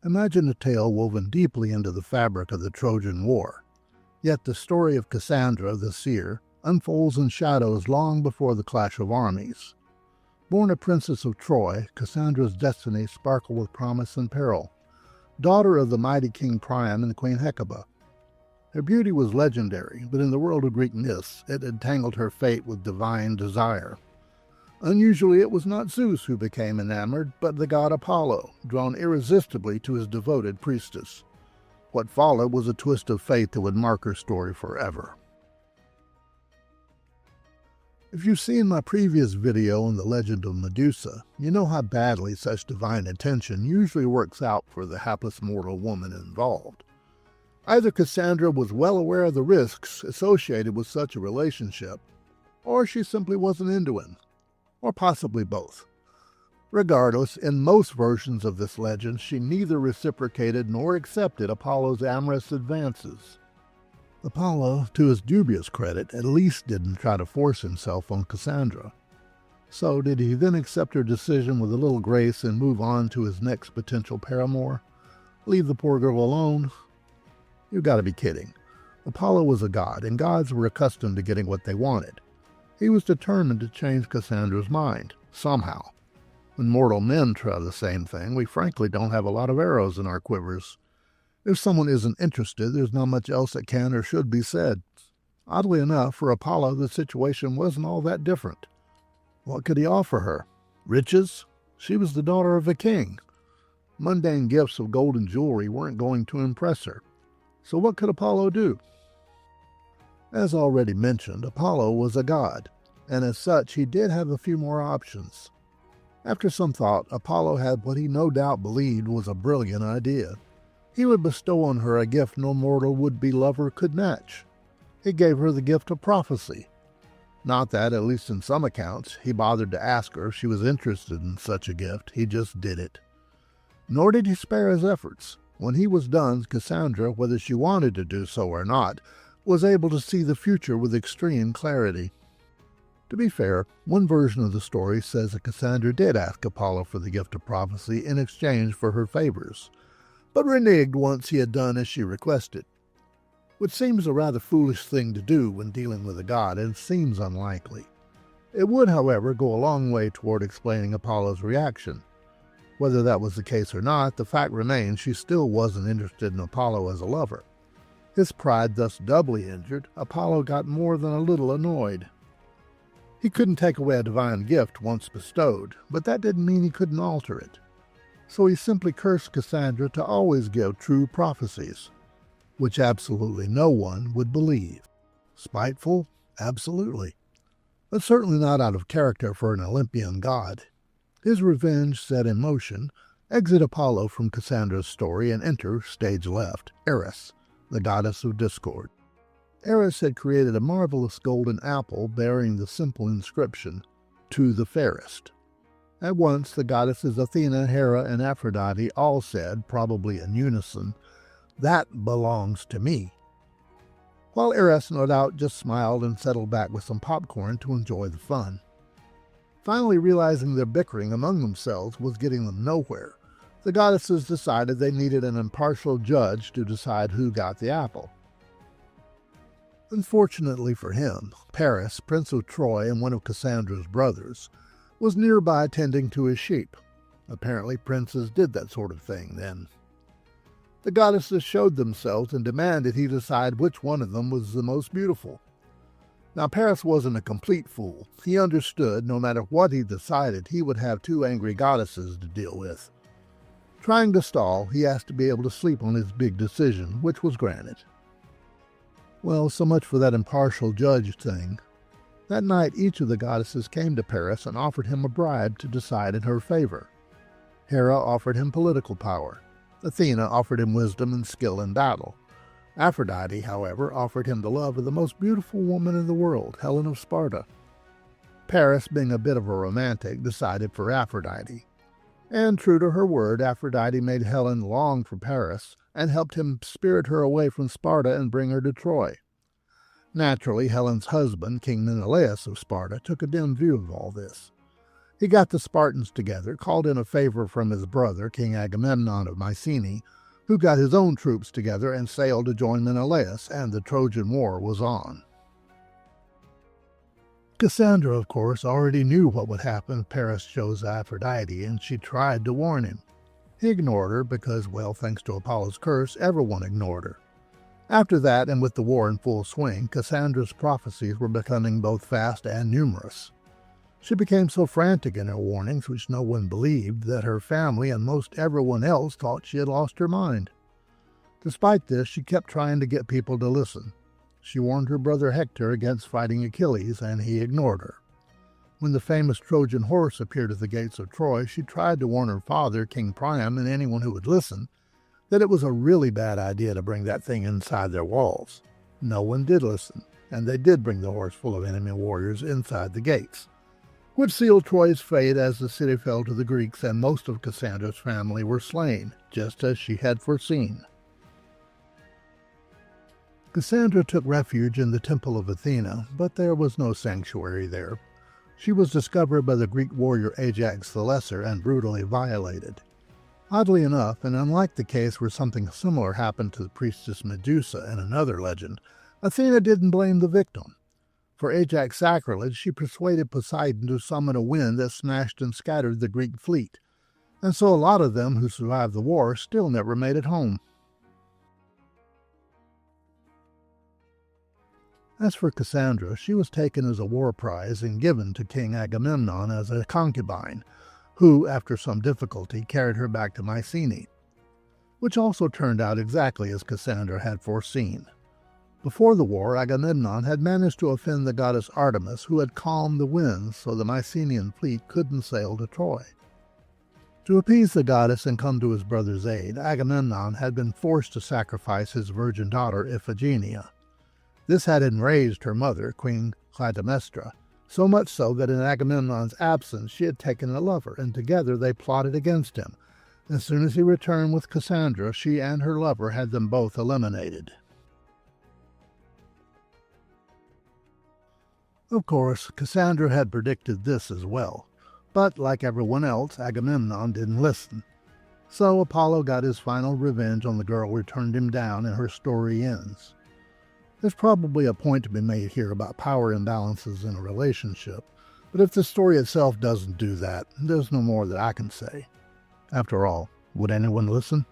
Imagine a tale woven deeply into the fabric of the Trojan War. Yet the story of Cassandra, the seer, unfolds in shadows long before the clash of armies. Born a princess of Troy, Cassandra's destiny sparkled with promise and peril. Daughter of the mighty King Priam and Queen Hecuba. Her beauty was legendary, but in the world of Greek myths, it entangled her fate with divine desire. Unusually, it was not Zeus who became enamored, but the god Apollo, drawn irresistibly to his devoted priestess. What followed was a twist of fate that would mark her story forever. If you've seen my previous video on the legend of Medusa, you know how badly such divine intention usually works out for the hapless mortal woman involved. Either Cassandra was well aware of the risks associated with such a relationship, or she simply wasn't into him, or possibly both. Regardless, in most versions of this legend, she neither reciprocated nor accepted Apollo's amorous advances. Apollo, to his dubious credit, at least didn't try to force himself on Cassandra. So did he then accept her decision with a little grace and move on to his next potential paramour? Leave the poor girl alone? You've got to be kidding. Apollo was a god, and gods were accustomed to getting what they wanted. He was determined to change Cassandra's mind, somehow. When mortal men try the same thing, we frankly don't have a lot of arrows in our quivers. If someone isn't interested, there's not much else that can or should be said. Oddly enough, for Apollo, the situation wasn't all that different. What could he offer her? Riches? She was the daughter of a king. Mundane gifts of gold and jewelry weren't going to impress her. So what could Apollo do? As already mentioned, Apollo was a god, and as such he did have a few more options. After some thought, Apollo had what he no doubt believed was a brilliant idea. He would bestow on her a gift no mortal would-be lover could match. He gave her the gift of prophecy. Not that, at least in some accounts, he bothered to ask her if she was interested in such a gift, he just did it. Nor did he spare his efforts. When he was done, Cassandra, whether she wanted to do so or not, was able to see the future with extreme clarity. To be fair, one version of the story says that Cassandra did ask Apollo for the gift of prophecy in exchange for her favors, but reneged once he had done as she requested, which seems a rather foolish thing to do when dealing with a god and seems unlikely. It would, however, go a long way toward explaining Apollo's reaction. Whether that was the case or not, the fact remains she still wasn't interested in Apollo as a lover. His pride thus doubly injured, Apollo got more than a little annoyed. He couldn't take away a divine gift once bestowed, but that didn't mean he couldn't alter it. So he simply cursed Cassandra to always give true prophecies, which absolutely no one would believe. Spiteful? Absolutely. But certainly not out of character for an Olympian god. His revenge set in motion, exit Apollo from Cassandra's story and enter, stage left, Eris, the goddess of discord. Eris had created a marvelous golden apple bearing the simple inscription, "To the fairest." At once, the goddesses Athena, Hera, and Aphrodite all said, probably in unison, "That belongs to me." While Eris no doubt just smiled and settled back with some popcorn to enjoy the fun. Finally realizing their bickering among themselves was getting them nowhere, the goddesses decided they needed an impartial judge to decide who got the apple. Unfortunately for him, Paris, Prince of Troy and one of Cassandra's brothers, was nearby tending to his sheep. Apparently princes did that sort of thing then. The goddesses showed themselves and demanded he decide which one of them was the most beautiful. Now Paris wasn't a complete fool. He understood no matter what he decided, he would have two angry goddesses to deal with. Trying to stall, he asked to be able to sleep on his big decision, which was granted. Well, so much for that impartial judge thing. That night, each of the goddesses came to Paris and offered him a bribe to decide in her favor. Hera offered him political power. Athena offered him wisdom and skill in battle. Aphrodite, however, offered him the love of the most beautiful woman in the world, Helen of Sparta. Paris, being a bit of a romantic, decided for Aphrodite. And true to her word, Aphrodite made Helen long for Paris and helped him spirit her away from Sparta and bring her to Troy. Naturally, Helen's husband, King Menelaus of Sparta, took a dim view of all this. He got the Spartans together, called in a favor from his brother, King Agamemnon of Mycenae, who got his own troops together and sailed to join Menelaus, and the Trojan War was on. Cassandra, of course, already knew what would happen if Paris chose Aphrodite, and she tried to warn him. He ignored her because, well, thanks to Apollo's curse, everyone ignored her. After that, and with the war in full swing, Cassandra's prophecies were becoming both fast and numerous. She became so frantic in her warnings, which no one believed, that her family and most everyone else thought she had lost her mind. Despite this, she kept trying to get people to listen. She warned her brother Hector against fighting Achilles, and he ignored her. When the famous Trojan Horse appeared at the gates of Troy, she tried to warn her father, King Priam, and anyone who would listen, that it was a really bad idea to bring that thing inside their walls. No one did listen, and they did bring the horse full of enemy warriors inside the gates, which sealed Troy's fate as the city fell to the Greeks and most of Cassandra's family were slain, just as she had foreseen. Cassandra took refuge in the Temple of Athena, but there was no sanctuary there. She was discovered by the Greek warrior Ajax the Lesser and brutally violated. Oddly enough, and unlike the case where something similar happened to the priestess Medusa in another legend, Athena didn't blame the victim. For Ajax's sacrilege, she persuaded Poseidon to summon a wind that smashed and scattered the Greek fleet, and so a lot of them who survived the war still never made it home. As for Cassandra, she was taken as a war prize and given to King Agamemnon as a concubine, who, after some difficulty, carried her back to Mycenae, which also turned out exactly as Cassandra had foreseen. Before the war, Agamemnon had managed to offend the goddess Artemis, who had calmed the winds so the Mycenaean fleet couldn't sail to Troy. To appease the goddess and come to his brother's aid, Agamemnon had been forced to sacrifice his virgin daughter Iphigenia. This had enraged her mother, Queen Clytemnestra, so much so that in Agamemnon's absence she had taken a lover, and together they plotted against him. As soon as he returned with Cassandra, she and her lover had them both eliminated. Of course, Cassandra had predicted this as well, but like everyone else, Agamemnon didn't listen. So Apollo got his final revenge on the girl who turned him down, and her story ends. There's probably a point to be made here about power imbalances in a relationship, but if the story itself doesn't do that, there's no more that I can say. After all, would anyone listen?